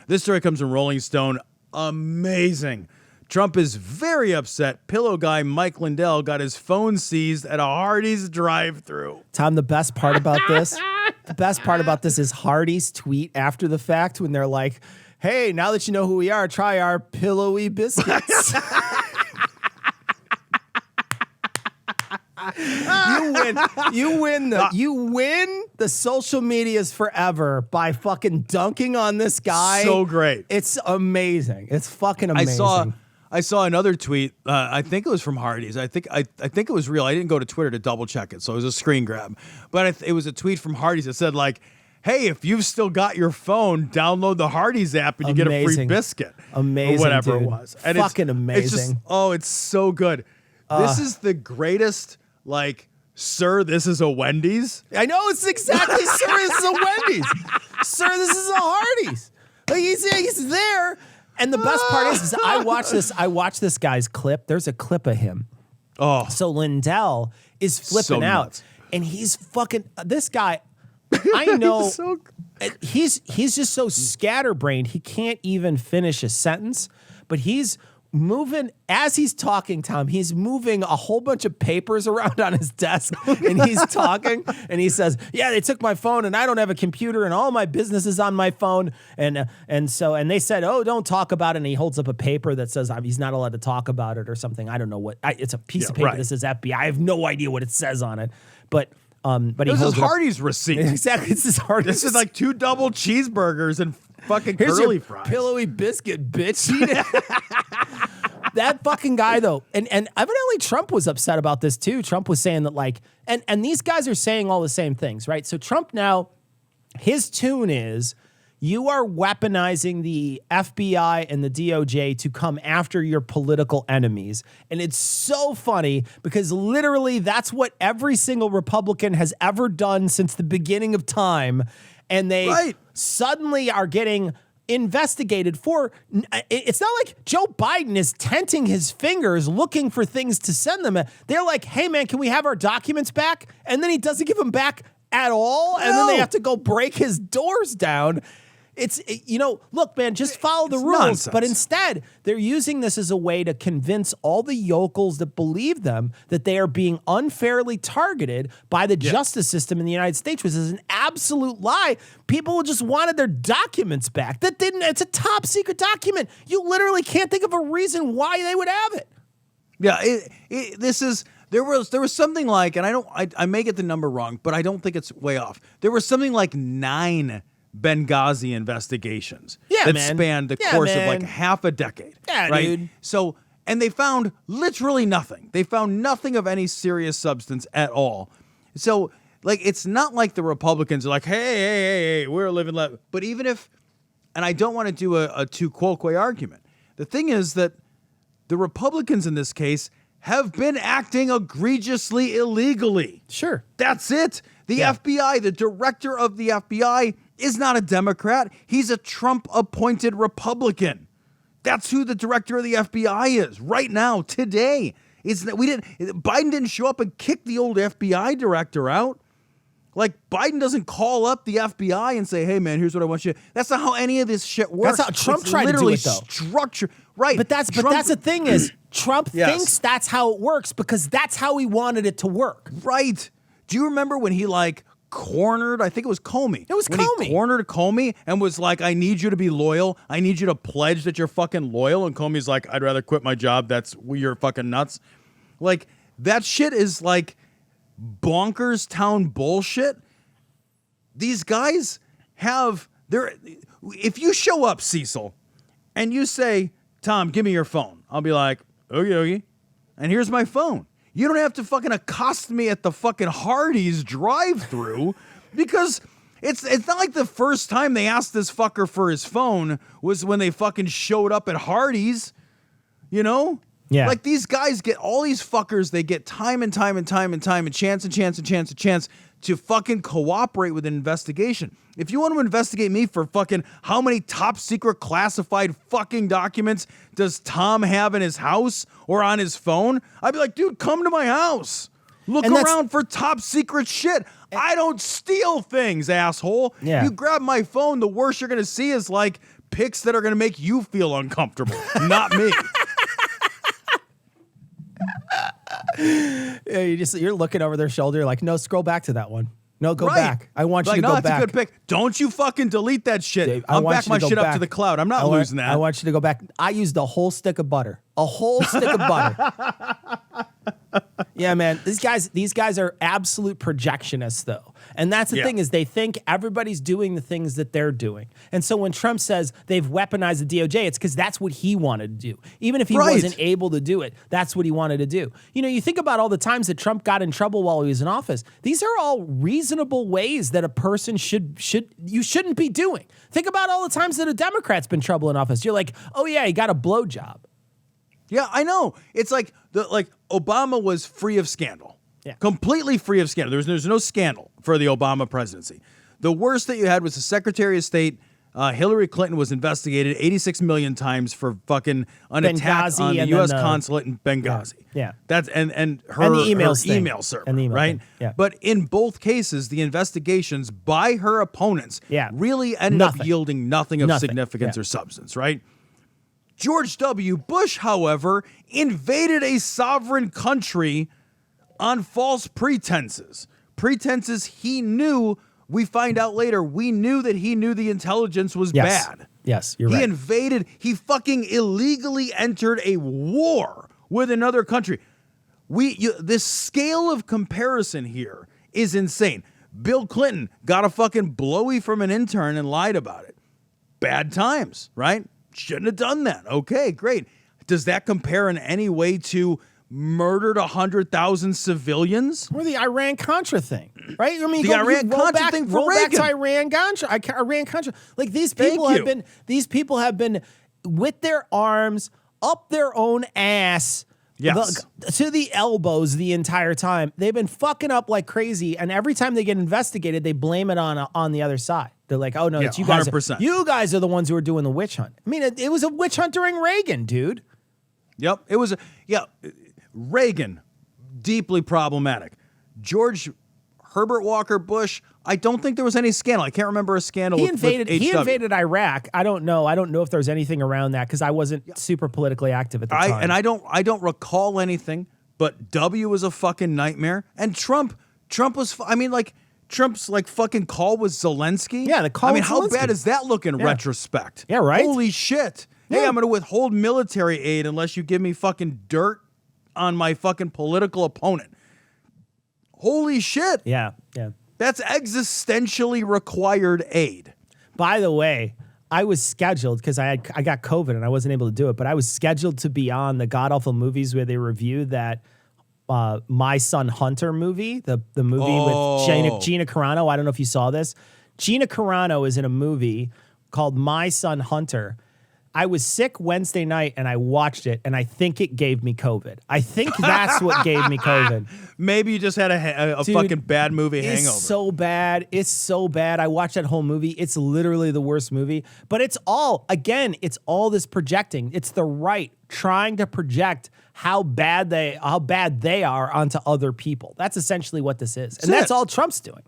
This story comes from Rolling Stone. Amazing. Trump is very upset. Pillow guy Mike Lindell got his phone seized at a Hardee's drive-thru. Tom, the best part about this, is Hardee's tweet after the fact when they're like, hey, now that you know who we are, try our pillowy biscuits. You win the social medias forever by fucking dunking on this guy. So great. It's amazing. It's fucking amazing. I saw another tweet. I think it was from Hardee's. I think it was real. I didn't go to Twitter to double check it, so it was a screen grab. But it was a tweet from Hardee's that said like, "Hey, if you've still got your phone, download the Hardee's app and you get a free biscuit." Amazing, or whatever dude. it was. And fucking amazing. It's just, it's so good. This is the greatest. Like, sir, this is a Wendy's. I know, it's exactly, sir, this is a Wendy's. Sir, this is a Hardee's. Like he's there. And the best part is I watched this guy's clip. There's a clip of him. Oh. So Lindell is flipping out. Nuts. And he's fucking, this guy, I know, he's just so scatterbrained, he can't even finish a sentence, but he's moving, as he's talking, Tom, he's moving a whole bunch of papers around on his desk, and he's talking, and he says, yeah, they took my phone, and I don't have a computer, and all my business is on my phone, and they said, oh, don't talk about it, and he holds up a paper that says he's not allowed to talk about it or something. I don't know what, it's a piece of paper that says FBI. I have no idea what it says on it, but he this holds is Hardee's receipt. Exactly, this is Hardee's. This is like 2 double cheeseburgers and fucking Here's curly your fries. Pillowy biscuit, bitch. That fucking guy, though, and evidently Trump was upset about this too. Trump was saying that, like, and these guys are saying all the same things, right? So Trump now, his tune is, you are weaponizing the FBI and the DOJ to come after your political enemies. And it's so funny because literally that's what every single Republican has ever done since the beginning of time. And they suddenly are getting investigated for, it's not like Joe Biden is tenting his fingers looking for things to send them. They're like, hey man, can we have our documents back? And then he doesn't give them back at all. And then they have to go break his doors down. Look, man, just follow the rules. Nonsense. But instead, they're using this as a way to convince all the yokels that believe them that they are being unfairly targeted by the justice system in the United States, which is an absolute lie. People just wanted their documents back. It's a top secret document. You literally can't think of a reason why they would have it. Yeah, there was something like, and I may get the number wrong, but I don't think it's way off. There was something like 9 Benghazi investigations that spanned the course of like half a decade. Yeah, right? dude. So, and they found literally nothing. They found nothing of any serious substance at all. So, like, it's not like the Republicans are like, hey, we're living left. But even if, and I don't want to do a tu quoque argument. The thing is that the Republicans in this case have been acting egregiously illegally. Sure. That's it. The FBI, the director of the FBI, is not a Democrat. He's a Trump-appointed Republican. That's who the director of the FBI is right now, today. Biden didn't show up and kick the old FBI director out. Like, Biden doesn't call up the FBI and say, hey, man, here's what I want you to. That's not how any of this shit works. That's how Trump tried to do it, though. Structure. Right. But that's the thing is, Trump thinks that's how it works because that's how he wanted it to work. Right. Do you remember when he, like, cornered, I think it was Comey. It was when Comey. He cornered Comey and was like, I need you to be loyal. I need you to pledge that you're fucking loyal. And Comey's like, I'd rather quit my job. You're fucking nuts. Like, that shit is like bonkers town bullshit. These guys if you show up, Cecil, and you say, Tom, give me your phone, I'll be like, okay. And here's my phone. You don't have to fucking accost me at the fucking Hardee's drive-thru because it's not like the first time they asked this fucker for his phone was when they fucking showed up at Hardee's, you know? Yeah. Like, these guys get all these fuckers, they get time and time and time and time and chance to fucking cooperate with an investigation. If you want to investigate me for fucking how many top secret classified fucking documents does Tom have in his house or on his phone, I'd be like, dude, come to my house. Look And around for top secret shit. I don't steal things, asshole. Yeah. You grab my phone, the worst you're going to see is like pics that are going to make you feel uncomfortable, not me. Yeah, you're looking over their shoulder like, no, scroll back to that one. No, go Right. back. I want you to go that's back. a good pick. Don't you fucking delete that shit. Dave, I'll want back you my to go shit up back. to the cloud. I'm not losing that. I want you to go back. I used a whole stick of butter. A whole stick of butter. Yeah, man. These guys are absolute projectionists, though. And that's the thing, is they think everybody's doing the things that they're doing. And so when Trump says they've weaponized the DOJ, it's because that's what he wanted to do. Even if he wasn't able to do it, that's what he wanted to do. You know, you think about all the times that Trump got in trouble while he was in office. These are all reasonable ways that a person shouldn't be doing. Think about all the times that a Democrat's been in trouble in office. You're like, oh yeah, he got a blowjob. Yeah, I know. It's like Obama was free of scandal. Yeah. Completely free of scandal. There's no scandal for the Obama presidency. The worst that you had was the Secretary of State, Hillary Clinton, was investigated 86 million times for fucking an attack on the U.S. consulate in Benghazi. Yeah. That's and her And the email server, and the email right? thing. Yeah. But in both cases, the investigations by her opponents really ended up yielding nothing of significance or substance, right? George W. Bush, however, invaded a sovereign country on false pretenses. Pretenses he knew, we find out later, we knew that he knew the intelligence was bad. Yes, you're right. He invaded, he fucking illegally entered a war with another country. This scale of comparison here is insane. Bill Clinton got a fucking blowy from an intern and lied about it. Bad times, right? Shouldn't have done that. Okay, great. Does that compare in any way to murdered 100,000 civilians? Or the Iran-Contra thing, right? I mean, the Iran-Contra thing for roll back Reagan. to Iran-Contra. Like these people have been with their arms up their own ass. Yes. To the elbows the entire time. They've been fucking up like crazy, and every time they get investigated, they blame it on the other side. They're like, oh no, it's you guys. 100%. You guys are the ones who are doing the witch hunt. I mean, it was a witch hunt during Reagan, dude. Yep. It was, Reagan, deeply problematic. George Herbert Walker Bush, I don't think there was any scandal. I can't remember a scandal He with invaded Iraq. I don't know if there's anything around that because I wasn't super politically active at the time. And I don't recall anything, but W was a fucking nightmare. And Trump was, Trump's like fucking call with Zelensky. Yeah, the call I mean, with how Zelensky. bad does that look in retrospect? Yeah, right? Holy shit. Hey, I'm going to withhold military aid unless you give me fucking dirt on my fucking political opponent. Holy shit. Yeah. That's existentially required aid. By the way, I was scheduled because I got COVID and I wasn't able to do it, but I was scheduled to be on the God Awful Movies where they reviewed that My Son Hunter movie, the movie with Gina Carano. I don't know if you saw this. Gina Carano is in a movie called My Son Hunter. I was sick Wednesday night and I watched it and I think it gave me COVID. I think that's what gave me COVID. Maybe you just had a Dude, fucking bad movie hangover. It's so bad. It's so bad. I watched that whole movie. It's literally the worst movie. But it's all this projecting. It's the right trying to project how bad they are onto other people. That's essentially what this is. And that's all Trump's doing.